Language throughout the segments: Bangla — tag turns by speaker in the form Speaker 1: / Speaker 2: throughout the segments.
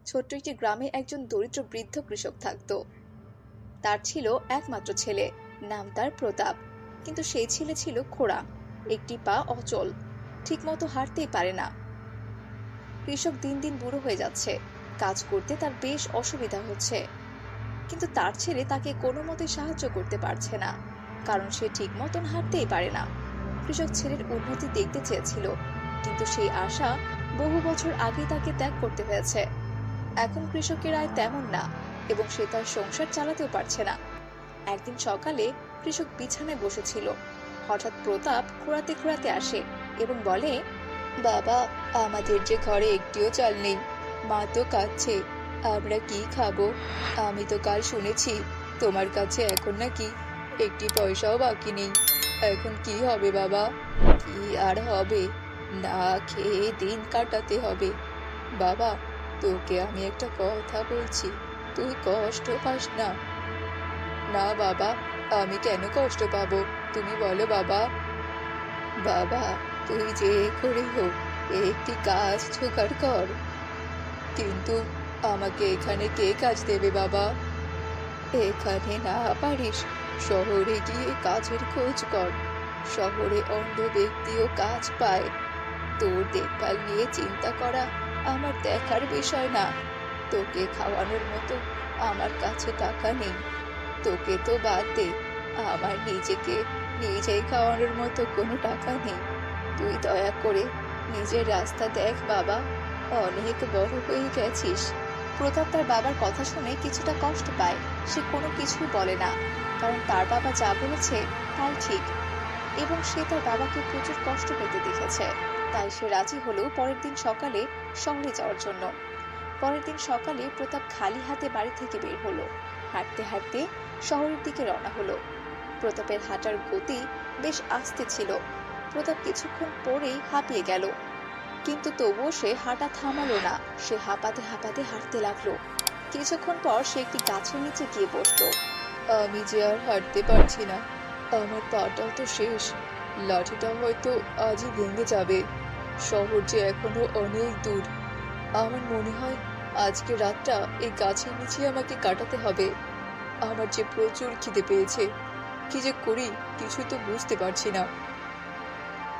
Speaker 1: ছোট্ট একটি গ্রামে একজন দরিদ্র বৃদ্ধ কৃষক থাকত। তার ছিল একমাত্র ছেলে, নাম তার প্রতাপ। কিন্তু সেই ছেলে ছিল খোঁড়া, একটি পা অচল, ঠিকমতো হাঁটতেই পারে না। কৃষক দিন দিন বুড়ো হয়ে যাচ্ছে, কাজ করতে তার বেশ অসুবিধা হচ্ছে। কিন্তু তার ছেলে তাকে কোনো মতে সাহায্য করতে পারছে না, কারণ সে ঠিক মতন হাঁটতেই পারে না। কৃষক ছেলের উন্নতি দেখতে চেয়েছিল, কিন্তু সেই আশা বহু বছর আগেই তাকে ত্যাগ করতে হয়েছে। এখন কৃষকের আয় তেমন না, এবং সে তার সংসার চালাতেও পারছে না। একদিন সকালে কৃষক বিছানায় বসেছিল। হঠাৎ প্রতাপ খোঁড়াতে খোঁড়াতে আসে এবং বলে, বাবা, আমাদের যে ঘরে একটিও চাল নেই, মা তো কাঁদছে, আমরা কি খাবো? আমি তো কাল শুনেছি তোমার কাছে এখন নাকি একটি পয়সাও বাকি নেই। এখন কি হবে বাবা? কি আর হবে, না খেয়ে দিন কাটাতে হবে। বাবা, তোকে আমি একটা কথা বলছি, তুই কষ্ট পাস না। না বাবা, আমি কেন কষ্ট পাবো, তুমি বলো বাবা। বাবা, তুই যে করে হোক একটি কাজ জোগাড় কর। কিন্তু আমাকে এখানে কে কাজ দেবে বাবা? এখানে না পারিস, শহরে গিয়ে কাজের খোঁজ কর। শহরে অন্ধ ব্যক্তিও কাজ পায়। তোর দেখভাল নিয়ে চিন্তা করা আমার দেখার বিষয় না। তোকে খাওয়ানোর মতো আমার কাছে টাকা নেই। তোকে তো বাদ দে, আমার নিজেকে নিজেই খাওয়ানোর মতো কোনো টাকা নেই। তুই দয়া করে নিজের রাস্তা দেখ বাবা, অনেক বড় হয়ে গেছিস। প্রতাপ তার বাবার কথা শুনে কিছুটা কষ্ট পায়। সে কোনো কিছুই বলে না, কারণ তার বাবা যা বলেছে তাই ঠিক, এবং সে তার বাবাকে প্রচুর কষ্ট পেতে দেখেছে। তাই সে রাজি হলেও পরের দিন সকালে শহরে যাওয়ার জন্য। পরের দিন সকালে প্রতাপ খালি হাতে বাড়ি থেকে বের হলো। হাঁটতে হাঁটতে শহরের দিকে রওনা হলো। প্রতাপের হাঁটার গতি বেশ আস্তে ছিল। প্রতাপ কিছুক্ষণ পরেই হাঁপিয়ে গেল, কিন্তু তবুও সে হাঁটা থামালো না। সে হাঁপাতে হাঁপাতে হাঁটতে লাগলো। কিছুক্ষণ পর সে একটি গাছের নিচে গিয়ে বসলো। আমি যে আর হাঁটতে পারছি না, আমার পাটাও তো শেষ। লাঠিটা হয়তো আজই ভেঙে যাবে। শহর যে এখনো অনেক দূর। আমার মনে হয় আজকে রাতটা এই গাছের নিচে আমাকে কাটাতে হবে। আমার যে প্রচুর খিদে পেয়েছে, কি যে করি কিছু তো বুঝতে পারছি না।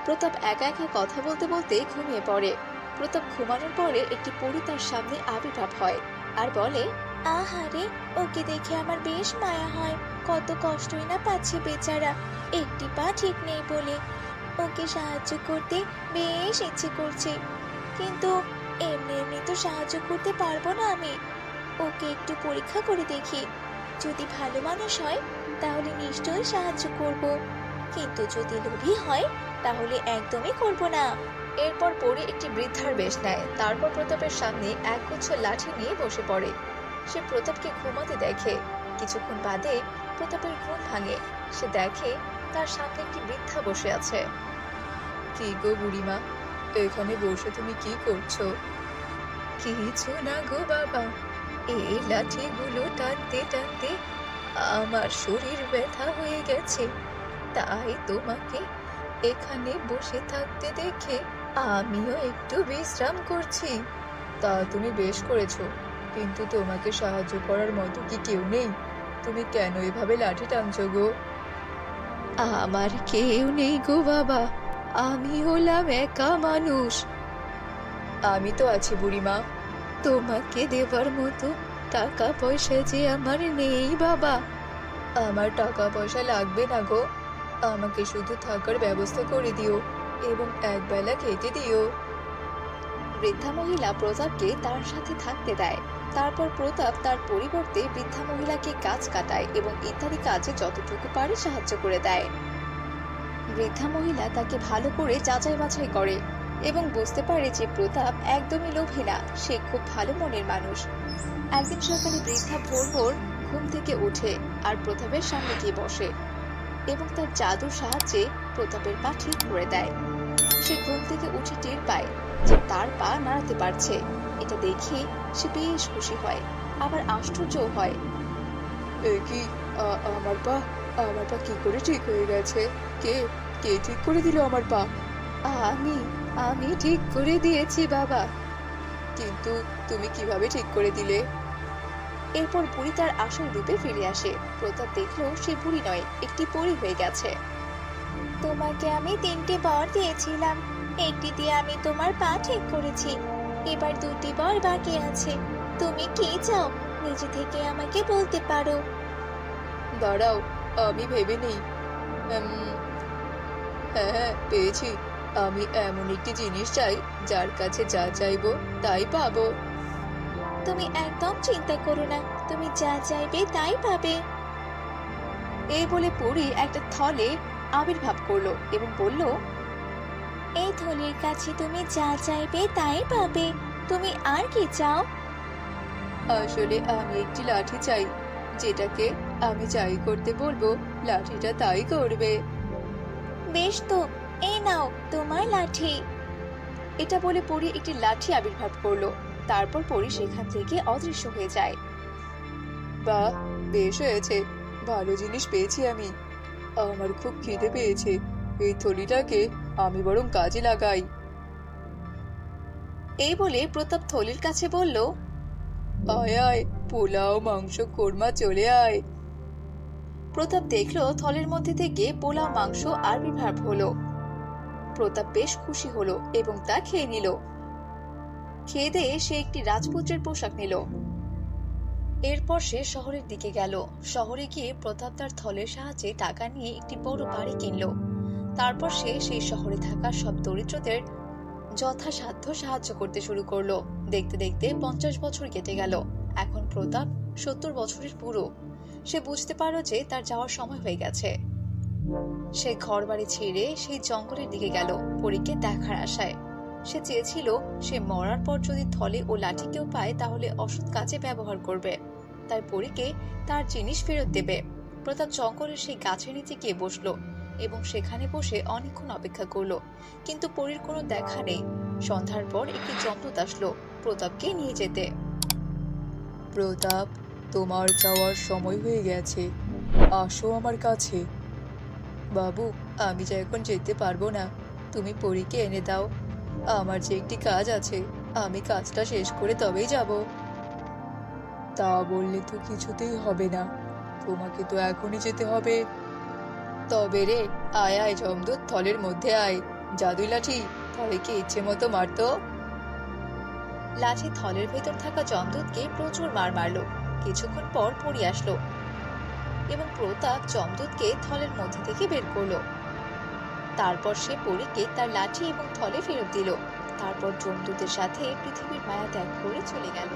Speaker 1: প্রতাপ একা একা কথা বলতে বলতে ঘুমিয়ে পড়ে। প্রতাপ ঘুমানোর পরে একটি পরী তার সামনে আবির্ভাব হয় আর বলে, আহারে, ওকে দেখে আমার বেশ মায়া হয়। কত কষ্টই না পাচ্ছে বেচারা, একটি পা ঠিক নেই বলে। ওকে সাহায্য করতে বেশ ইচ্ছে করছে, কিন্তু এমনি এমনি তো সাহায্য করতে পারবো না আমি। ওকে একটু পরীক্ষা করে দেখি, যদি ভালো মানুষ হয় তাহলে নিশ্চয়ই সাহায্য করব, কিন্তু যদি লোভী হয় তাহলে একদমই করব না। এরপর পরী একটি বৃদ্ধার বেশ নেয়। তারপর প্রতাপের সামনে একগুচ্ছ লাঠি নিয়ে বসে পড়ে। সে প্রতাপকে ঘুমাতে দেখে। কিছুক্ষণ বাদে প্রতাপের ঘুম ভাঙে। সে দেখে তার সামনে একটি বৃদ্ধা বসে আছে। কি গো বুড়িমা, এখানে বসে তুমি কি করছো? কিছু না গো বাবা, এই লাঠিগুলো টানতে টানতে আমার শরীর ব্যথা হয়ে গেছে, তাই তোমাকে এখানে বসে থাকতে দেখে আমিও একটু বিশ্রাম করছি। তা তুমি বেশ করেছো, কিন্তু তোমাকে সাহায্য করার মতো কি কেউ নেই? তুমি কেন এভাবে লাঠি টানছো গো? আমার কেউ নেই গো বাবা, আমি হলাম একা মানুষ। আমি তো আছি বুড়িমা, তোমাকে দেবার মতো টাকা পয়সা যে আমার নেই বাবা। আমার টাকা পয়সা লাগবে না গো, আমাকে শুধু থাকার ব্যবস্থা করে দিও এবং একবেলা খেতে দিও। বৃদ্ধা মহিলা প্রতাপকে তার সাথে থাকতে দেয়। তারপর প্রতাপ তার পরিবর্তে বৃদ্ধা মহিলাকে গাছ কাটায় এবং ইত্যাদি কাজে যতটুকু পারে সাহায্য করে দেয়। বৃদ্ধা মহিলা তাকে ভালো করে যাচাই বাছাই করে এবং বুঝতে পারে যে প্রতাপ একদমই লোভী না, সে খুব ভালো মনের মানুষ। একদিন সকালে বৃদ্ধা ভোর ভোর ঘুম থেকে উঠে আর প্রতাপের সামনে গিয়ে বসে এবং তার জাদুর সাহায্যে প্রতাপের পা ঠিক করে দেয়। সে ঘুম থেকে উঠে টের পায় যে তার পা নাড়াতে পারছে। এটা দেখে সে বেশ খুশি হয়, আবার আশ্চর্যও হয়। কি, আমার পা আমার পা কি করে ঠিক হয়ে গেছে? কে কে ঠিক করে দিল আমার পা? আমি আমি ঠিক করে দিয়েছি বাবা। কিন্তু তুমি কিভাবে ঠিক করে দিলে? এরপর বুড়ি তার আসল রূপে ফিরে আসে। প্রতাপ দেখলো সে বুড়ি নয়, একটি পরী হয়ে গেছে।
Speaker 2: তোমাকে আমি 3টি বর দিয়েছিলাম, একটি দিয়ে আমি তোমার পা ঠিক করেছি, এবার 2টি বর বাকি আছে। তুমি কি চাও নিজে থেকে আমাকে বলতে পারো।
Speaker 1: দাঁড়াও, আমি ভেবে নেই। উম, হ্যাঁ হ্যাঁ, পেয়েছি। আমি এমন একটি জিনিস চাই যার কাছে যা চাইবো তাই পাবো।
Speaker 2: তুমি একদম চিন্তা করো না, তুমি যা চাইবে তাই পাবে।
Speaker 1: এই বলে পরী একটা থলে আবির্ভাব করলো এবং বলল,
Speaker 2: এই থলির কাছে তুমি যা চাইবে তাই পাবে। তুমি আর কি চাও?
Speaker 1: আসলে আমি একটি লাঠি চাই, যেটাকে আমি যাই করতে বলবো লাঠিটা তাই করবে।
Speaker 2: বেশ তো, এই নাও তোমার লাঠি।
Speaker 1: এটা বলে পরী একটি লাঠি আবির্ভাব করলো। তারপর পরী সেখান থেকে অদৃশ্য হয়ে যায়। বাহ, বেশ হয়েছে, ভালো জিনিস পেয়েছি আমি। আমার খুব খিদে পেয়েছে, এই থলিটাকে আমি বরং কাজে লাগাই। এই বলে প্রতাপ থলির কাছে বলল, আয় আয়, পোলাও মাংস কোরমা চলে আয়। প্রতাপ দেখলো থলের মধ্যে থেকে পোলাও মাংস আবির্ভাব হলো। প্রতাপ বেশ খুশি হলো এবং তা খেয়ে নিল। খেয়ে দিয়ে সে একটি রাজপুত্রের পোশাক নিল। এরপর সে শহরের দিকে গেল। শহরে গিয়ে প্রতাপ তার থলের সাহায্যে টাকা নিয়ে একটি বড় বাড়ি কিনলো। তারপর সে সেই শহরে থাকা সব দরিদ্রদের যথাসাধ্য সাহায্য করতে শুরু করলো। দেখতে দেখতে 50 বছর কেটে গেল। এখন প্রতাপ 70 বছরের বুড়ো। সে বুঝতে পারলো যে তার যাওয়ার সময় হয়ে গেছে। সে ঘর বাড়ি ছেড়ে সেই জঙ্গলের দিকে গেল পরীকে দেখার আশায়। সে চেয়েছিল সে মরার পর যদি থলে ও লাঠি কেউ পায় তাহলে অসৎ কাজে ব্যবহার করবে, তাই পরীকে তার জিনিস ফেরত দেবে। প্রতাপ জঙ্গলের সেই গাছের নিচে গিয়ে বসলো এবং সেখানে বসে অনেকক্ষণ অপেক্ষা করলো, কিন্তু পরীর কোনো দেখা নেই। সন্ধ্যার পর একটি যমদূত আসলো প্রতাপকে নিয়ে যেতে। প্রতাপ, তোমার যাওয়ার সময় হয়ে গেছে, আসো আমার কাছে। বাবু, আমি যে এখন যেতে পারবো না, তুমি পরীকে এনে দাও। আমার যে একটি কাজ আছে, আমি কাজটা শেষ করে তবেই যাব। তা বললে তো কিছুতেই হবে না, তোমাকে তো এখনই যেতে হবে। তবে রে, আয় আয় যমদূত, থলের মধ্যে আয়। জাদুই লাঠি, থলেকে ইচ্ছে মতো মারতো। লাঠি থলের ভেতর থাকা যমদূতকে প্রচুর মার মারলো। কিছুক্ষণ পর পরী আসলো এবং প্রতাপ যমদূতকে থলের মধ্যে থেকে বের করলো। তারপর সে পরীকে তার লাঠি এবং থলে ফেরত দিল। তারপর যমদূতের সাথে পৃথিবীর মায়া ত্যাগ করে চলে গেল।